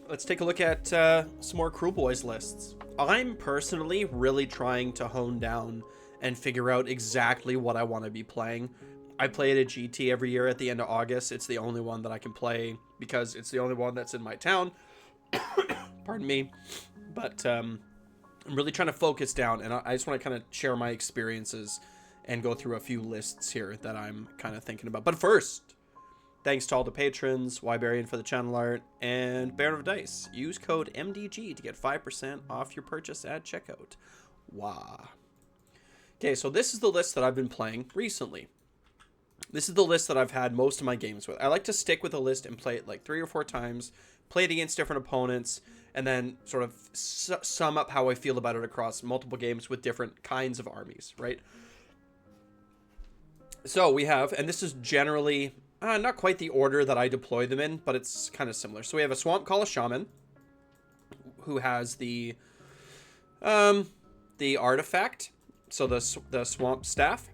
let's take a look at some more Kruleboyz lists. I'm personally really trying to hone down and figure out exactly what I want to be playing. I play it at GT every year at the end of August. It's the only one that I can play because it's the only one that's in my town. Pardon me. But I'm really trying to focus down, and I just want to kind of share my experiences and go through a few lists here that I'm kind of thinking about. But first, thanks to all the patrons, Wybarian for the channel art, and Baron of Dice. Use code MDG to get 5% off your purchase at checkout. Wow. Okay, so this is the list that I've been playing recently. This is the list that I've had most of my games with. I like to stick with a list and play it like 3 or 4 times, play it against different opponents, and then sort of sum up how I feel about it across multiple games with different kinds of armies, right? So we have, and this is generally not quite the order that I deploy them in, but it's kind of similar. So we have a Swamp Call a Shaman, who has the artifact, so the Swamp Staff.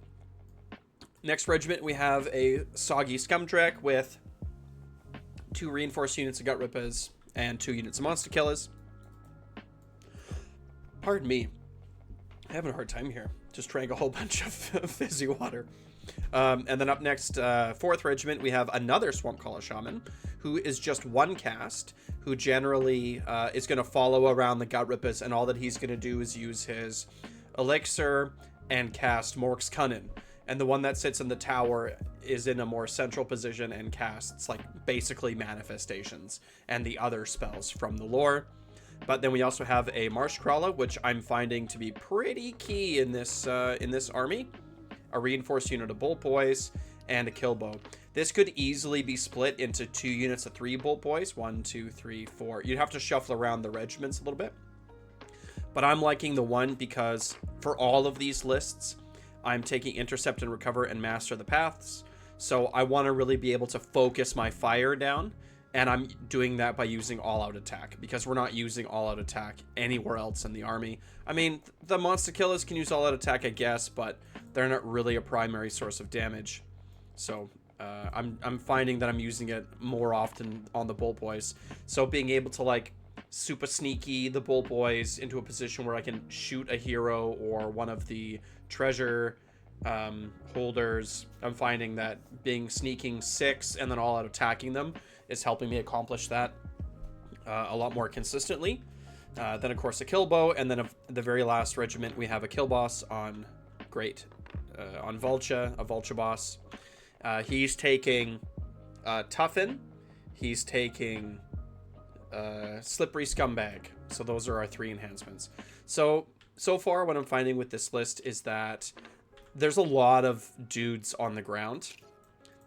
Next regiment, we have a Soggy Scumdrek with 2 reinforced units of Gut Rippers and 2 units of Monster Killers. Pardon me. I'm having a hard time here. Just drank a whole bunch of fizzy water. And then up next, 4th regiment, we have another Swamp Caller Shaman, who is just 1 cast, who generally is going to follow around the Gut Rippers, and all that he's going to do is use his Elixir and cast Mork's Cunnin. And the one that sits in the tower is in a more central position and casts, like, basically manifestations and the other spells from the lore. But then we also have a Marsh Crawler, which I'm finding to be pretty key in this army. A reinforced unit of Bolt Boys, and a Killbow. This could easily be split into 2 units of 3 Bolt Boys. 1, 2, 3, 4. You'd have to shuffle around the regiments a little bit. But I'm liking the one because for all of these lists, I'm taking Intercept and Recover and Master the Paths. So I want to really be able to focus my fire down. And I'm doing that by using all-out attack, because we're not using all-out attack anywhere else in the army. I mean, the Monster Killers can use all-out attack, I guess, but they're not really a primary source of damage. So I'm finding that I'm using it more often on the Bolt Boys. So being able to, like, super sneaky the Bolt Boys into a position where I can shoot a hero or one of the treasure holders, I'm finding that sneaking 6 and then all-out attacking them is helping me accomplish that a lot more consistently. Then, of course, a Killbow, and then the very last regiment, we have a Kill Boss on on Vulture, a Vulture Boss. He's taking Toughen. He's taking Slippery Scumbag. So those are our 3 enhancements. So far, what I'm finding with this list is that there's a lot of dudes on the ground.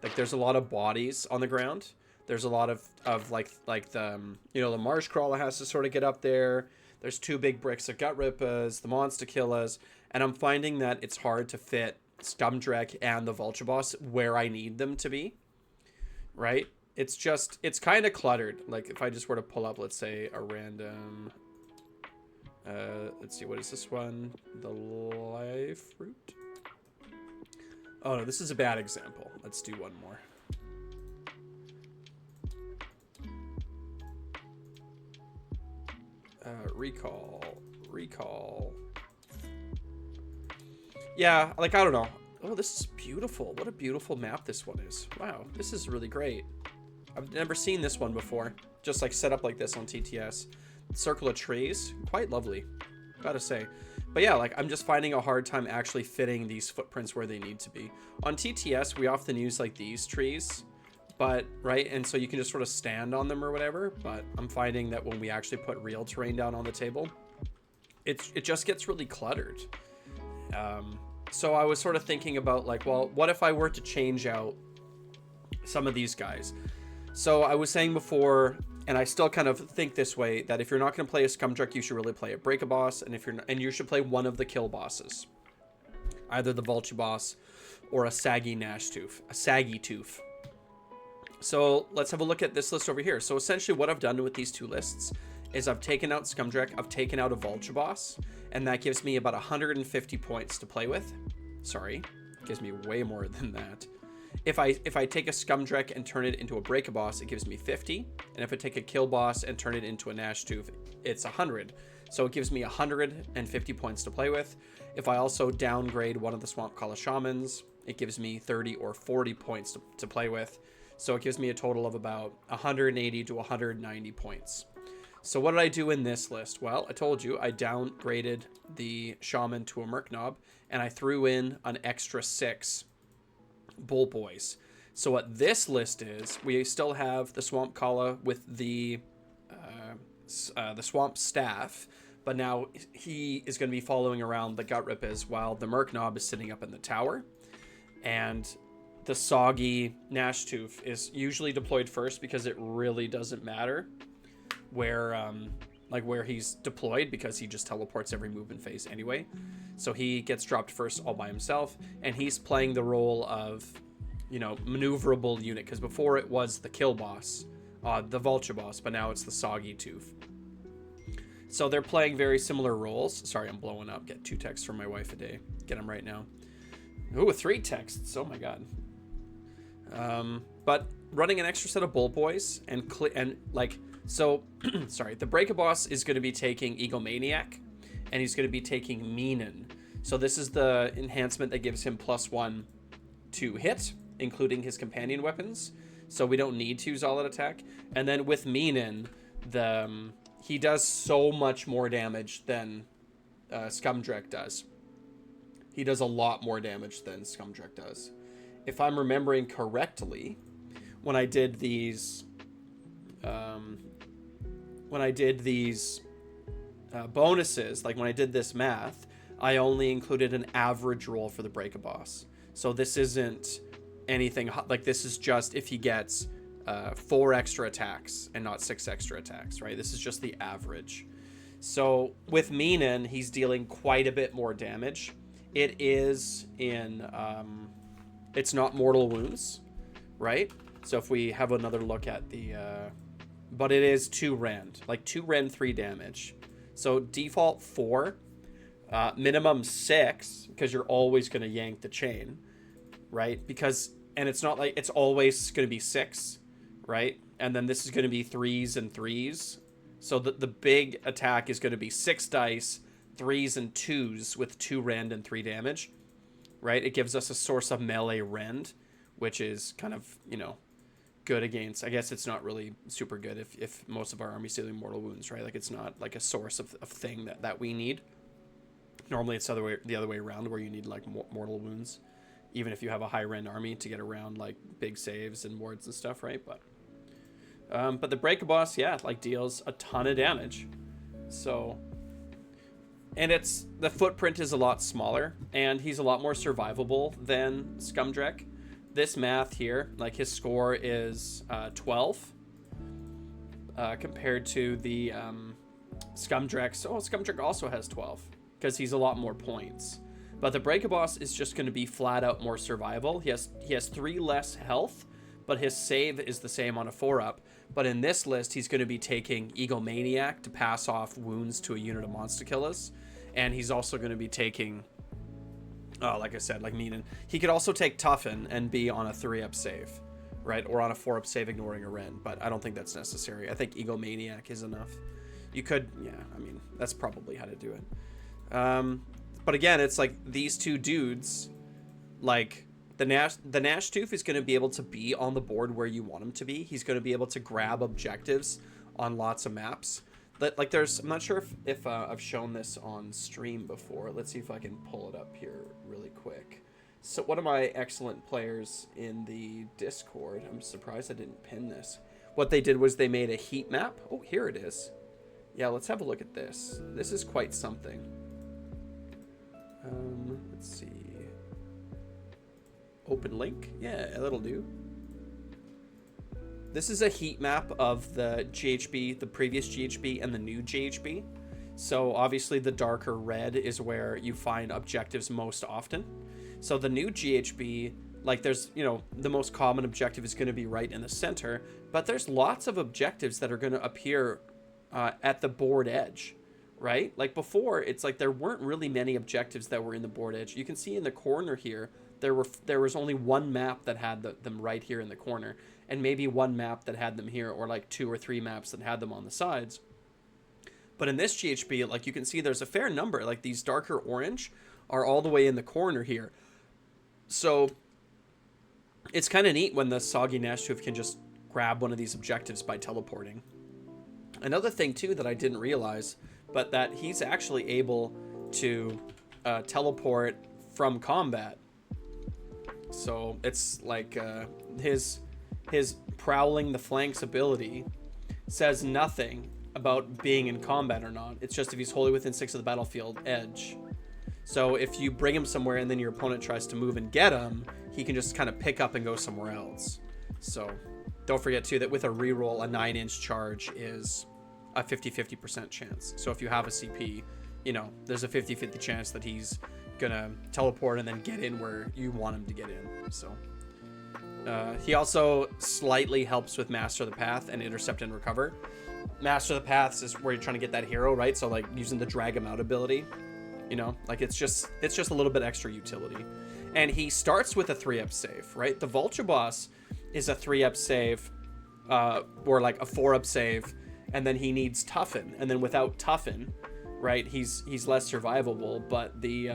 Like, there's a lot of bodies on the ground. There's a lot of like the, the Marsh Crawler has to sort of get up there. There's 2 big bricks of Gut Rippers, the Monster Killers, and I'm finding that it's hard to fit Scumdrek and the Vulture Boss where I need them to be, right? It's kind of cluttered. Like, if I just were to pull up, let's say, a random, let's see, what is this one? The Life Root? Oh, no, this is a bad example. Let's do one more. Recall. Yeah, like, I don't know. Oh, this is beautiful. What a beautiful map this one is. Wow, this is really great. I've never seen this one before. Just, like, set up like this on TTS. Circle of trees. Quite lovely, gotta say. But yeah, like, I'm just finding a hard time actually fitting these footprints where they need to be. On TTS, we often use, like, these trees. But, right, and so you can just sort of stand on them or whatever, but I'm finding that when we actually put real terrain down on the table, it just gets really cluttered. So I was sort of thinking about, like, well, what if I were to change out some of these guys? So I was saying before, and I still kind of think this way, that if you're not going to play a Scumdrek, you should really play a Break a Boss, and you should play one of the kill bosses. Either the Vulture Boss or a Saggy Tooth. So let's have a look at this list over here. So essentially what I've done with these 2 lists is I've taken out Scumdrek, I've taken out a Vulture Boss, and that gives me about 150 points to play with. Sorry, it gives me way more than that. If I take a Scumdrek and turn it into a Break-a-Boss, it gives me 50. And if I take a Kill Boss and turn it into a Gnashtooth, it's 100. So it gives me 150 points to play with. If I also downgrade one of the Swamp Kala Shamans, it gives me 30 or 40 points to play with. So it gives me a total of about 180 to 190 points. So what did I do in this list? Well, I told you I downgraded the Shaman to a Merknob, and I threw in an extra 6 Bull Boys. So what this list is, we still have the Swamp Kala with the Swamp Staff, but now he is going to be following around the Gut Rippers while the Merknob is sitting up in the tower. And the Soggy Gnashtooth is usually deployed first because it really doesn't matter where he's deployed, because he just teleports every movement phase anyway. So he gets dropped first all by himself, and he's playing the role of, maneuverable unit, because before it was the Kill Boss, the Vulture Boss, but now it's the Soggy Tooth. So they're playing very similar roles. Sorry, I'm blowing up. Get 2 texts from my wife a day. Get them right now. Ooh, 3 texts. Oh my god. But running an extra set of Bull Boys sorry, the Break-a-Boss is going to be taking Egomaniac, and he's going to be taking Minen. So this is the enhancement that gives him +1 to hit, including his companion weapons. So we don't need to use all-out attack. And then with Minen, he does so much more damage than Scumdrek does. He does a lot more damage than Scumdrek does. If I'm remembering correctly, when I did these bonuses, like when I did this math, I only included an average roll for the Break-a-Boss. So this isn't anything like, this is just if he gets 4 extra attacks and not 6 extra attacks, right? This is just the average. So with Minen, he's dealing quite a bit more damage. It is in it's not mortal wounds, right? So if we have another look at the but it is 2 rend, like 2 rend 3 damage. So default 4, minimum 6, because you're always going to yank the chain, right? And it's not like it's always going to be 6, right? And then this is going to be 3s and 3s. So the big attack is going to be 6 dice, 3s and 2s with 2 rend and 3 damage, right? It gives us a source of melee rend, which is kind of, good against, I guess it's not really super good if most of our army's dealing mortal wounds, right? Like it's not like a source of thing that we need. Normally it's the other way around, where you need like mortal wounds, even if you have a high rend army, to get around like big saves and wards and stuff, right? But the Break-a-Boss, deals a ton of damage. So, and the footprint is a lot smaller, and he's a lot more survivable than Scumdrek. This math here, like his score is 12 compared to the Scumdrek. So Scumdrek also has 12 because he's a lot more points. But the Break-a-Boss is just going to be flat out more survival. He has 3 less health, but his save is the same on a 4-up. But in this list, he's going to be taking Egomaniac to pass off wounds to a unit of monster killers, and he's also going to be taking, like I said, like Minen. He could also take Toughen and be on a 3-up save, right? Or on a 4-up save ignoring a rend, but I don't think that's necessary. I think Egomaniac is enough. You could, that's probably how to do it. But again, it's like these 2 dudes, like the Gnashtooth is going to be able to be on the board where you want him to be. He's going to be able to grab objectives on lots of maps. Like I'm not sure if I've shown this on stream before. Let's see if I can pull it up here really quick. So one of my excellent players in the Discord, I'm surprised I didn't pin this. What they did was they made a heat map. Oh, here it is. Yeah, let's have a look at this. This is quite something. Let's see. Open link. Yeah, that'll do. This is a heat map of the GHB, the previous GHB, and the new GHB. So obviously the darker red is where you find objectives most often. So the new GHB, like there's, the most common objective is going to be right in the center, but there's lots of objectives that are going to appear at the board edge, right? Like before, it's like there weren't really many objectives that were in the board edge. You can see in the corner here, there was only one map that had them right here in the corner, and maybe one map that had them here, or like 2 or 3 maps that had them on the sides. But in this GHB, like you can see, there's a fair number. Like these darker orange are all the way in the corner here. So it's kind of neat when the Soggy Gnashtooth can just grab one of these objectives by teleporting. Another thing too that I didn't realize, but that he's actually able to teleport from combat. So it's like his prowling the flanks ability says nothing about being in combat or not. It's just if he's wholly within 6 of the battlefield edge. So if you bring him somewhere and then your opponent tries to move and get him, he can just kind of pick up and go somewhere else. So don't forget too that with a reroll, a 9-inch charge is a 50-50% chance. So if you have a CP, you know, there's a 50-50 chance that he's gonna teleport and then get in where you want him to get in. So he also slightly helps with Master of the Path and Intercept and Recover. Master of the Paths is where you're trying to get that hero, right? So like using the drag him out ability, you know, like it's just a little bit extra utility. And he starts with a 3-up save, right? The Vulture Boss is a 3-up save, or like a 4-up save, and then he needs Toughen, and then without Toughen, right, he's less survivable. But the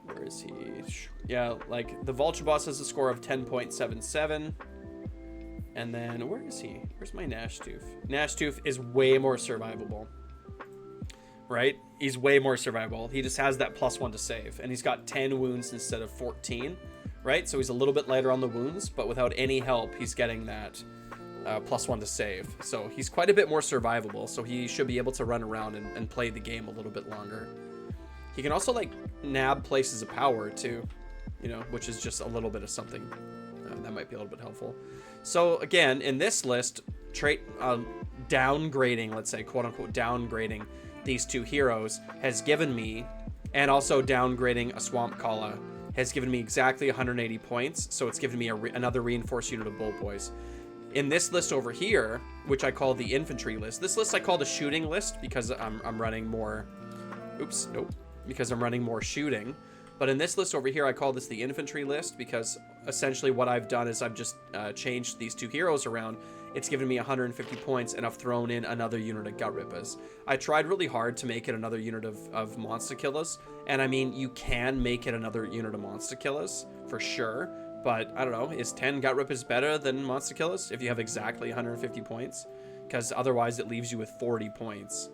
where is he? Yeah, like the Vulture Boss has a score of 10.77. And then where is he? Where's my Gnashtooth? Gnashtooth is way more survivable, right? He's way more survivable. He just has that +1 to save, and he's got 10 wounds instead of 14, right? So he's a little bit lighter on the wounds, but without any help, he's getting that +1 to save. So he's quite a bit more survivable, so he should be able to run around and play the game a little bit longer. He can also like nab places of power too, you know, which is just a little bit of something that might be a little bit helpful. So again, in this list, downgrading, let's say, quote unquote, downgrading these 2 heroes has given me, and also downgrading a Swamp Kala has given me exactly 180 points. So it's given me another reinforced unit of Bolt Boys. In this list over here, which I call the infantry list, this list I call the shooting list because I'm running more, because I'm running more shooting. But in this list over here, I call this the infantry list because essentially what I've done is I've just changed these 2 heroes around. It's given me 150 points, and I've thrown in another unit of Gut Rippers. I tried really hard to make it another unit of Monster Killers, and I mean, you can make it another unit of Monster Killers, for sure, but I don't know, is 10 Gut Rippers better than Monster Killers if you have exactly 150 points? Because otherwise it leaves you with 40 points,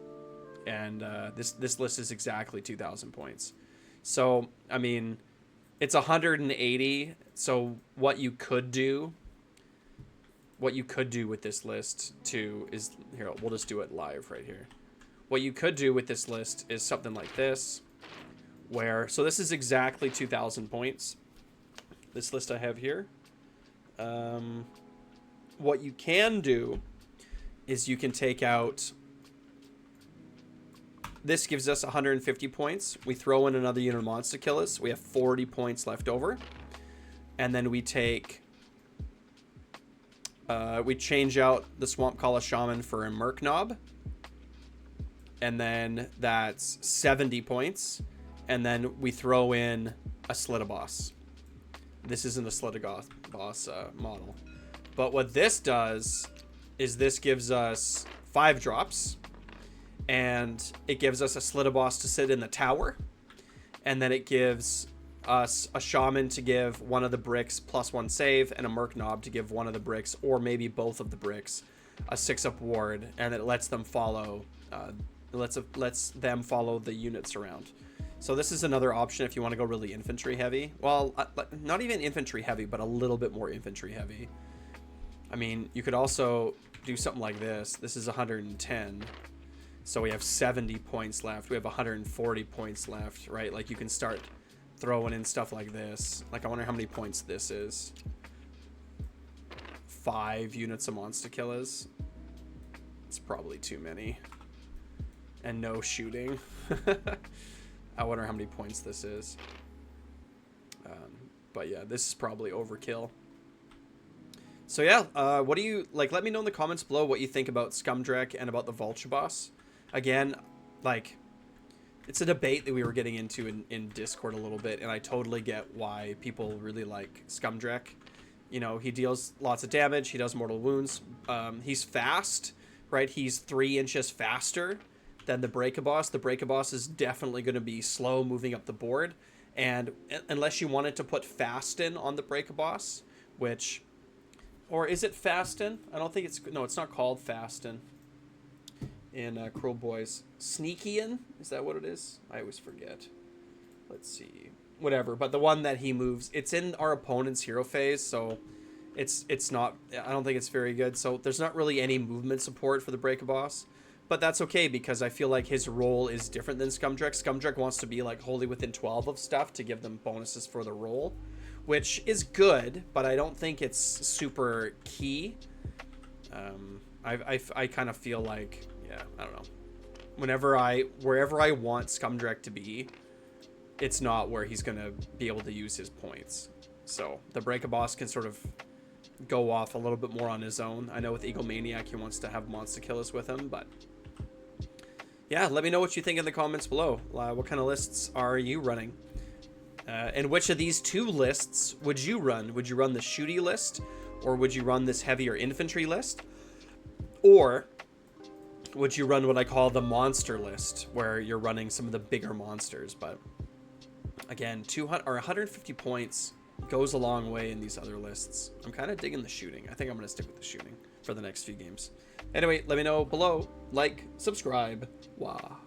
and this list is exactly 2,000 points. So, I mean, it's 180. So what you could do with this list too is, here, we'll just do it live right here. What you could do with this list is something like this, where, so this is exactly 2,000 points. This list I have here. What you can do is you can take out, this gives us 150 points. We throw in another unit of Monster Killers. We have 40 points left over. And then we take, we change out the Swamp Kala Shaman for a Merc Knob. And then that's 70 points. And then we throw in a Slitaboss. This isn't a Slitaboss model. But what this does is this gives us 5 drops. And it gives us a Slitaboss to sit in the tower. And then it gives us a Shaman to give one of the bricks +1 save, and a Merc Knob to give one of the bricks, or maybe both of the bricks, a 6-up ward. And it lets them follow, lets them follow the units around. So this is another option if you want to go really infantry heavy. Well, not even infantry heavy, but a little bit more infantry heavy. I mean, you could also do something like this. This is 110. So we have 70 points left. We have 140 points left, right? Like you can start throwing in stuff like this. Like I wonder how many points this is. 5 units of Monster Killers. It's probably too many. And no shooting. I wonder how many points this is. But yeah, this is probably overkill. So yeah, what do you, like, let me know in the comments below what you think about Scumdrek and about the Vulture Boss. Again, like, it's a debate that we were getting into in Discord a little bit, and I totally get why people really like Scumdrek. You know, he deals lots of damage. He does mortal wounds. He's fast, right? He's 3 inches faster than the Breakaboss. The Breakaboss is definitely going to be slow moving up the board. And unless you wanted to put Fasten on the Breakaboss, which... Or is it Fasten? I don't think it's... No, it's not called Fasten in Kruleboyz. Sneakyin? Is that what it is? I always forget. Let's see. Whatever, but the one that he moves, it's in our opponent's hero phase, so it's not, I don't think it's very good. So there's not really any movement support for the Breakaboss, but that's okay because I feel like his role is different than Scumdrek. Scumdrek wants to be like wholly within 12 of stuff to give them bonuses for the roll, which is good, but I don't think it's super key. I kind of feel like, yeah, I don't know. Wherever I want Scumdrek to be, it's not where he's going to be able to use his points. So the Breakaboss can sort of go off a little bit more on his own. I know with Egomaniac, he wants to have Monster Killers with him, but yeah, let me know what you think in the comments below. What kind of lists are you running? And which of these 2 lists would you run? Would you run the shooty list, or would you run this heavier infantry list? Or would you run what I call the monster list, where you're running some of the bigger monsters? But again, 200 or 150 points goes a long way in these other lists. I'm kind of digging the shooting. I think I'm going to stick with the shooting for the next few games. Anyway, let me know below. Like, subscribe. Wah.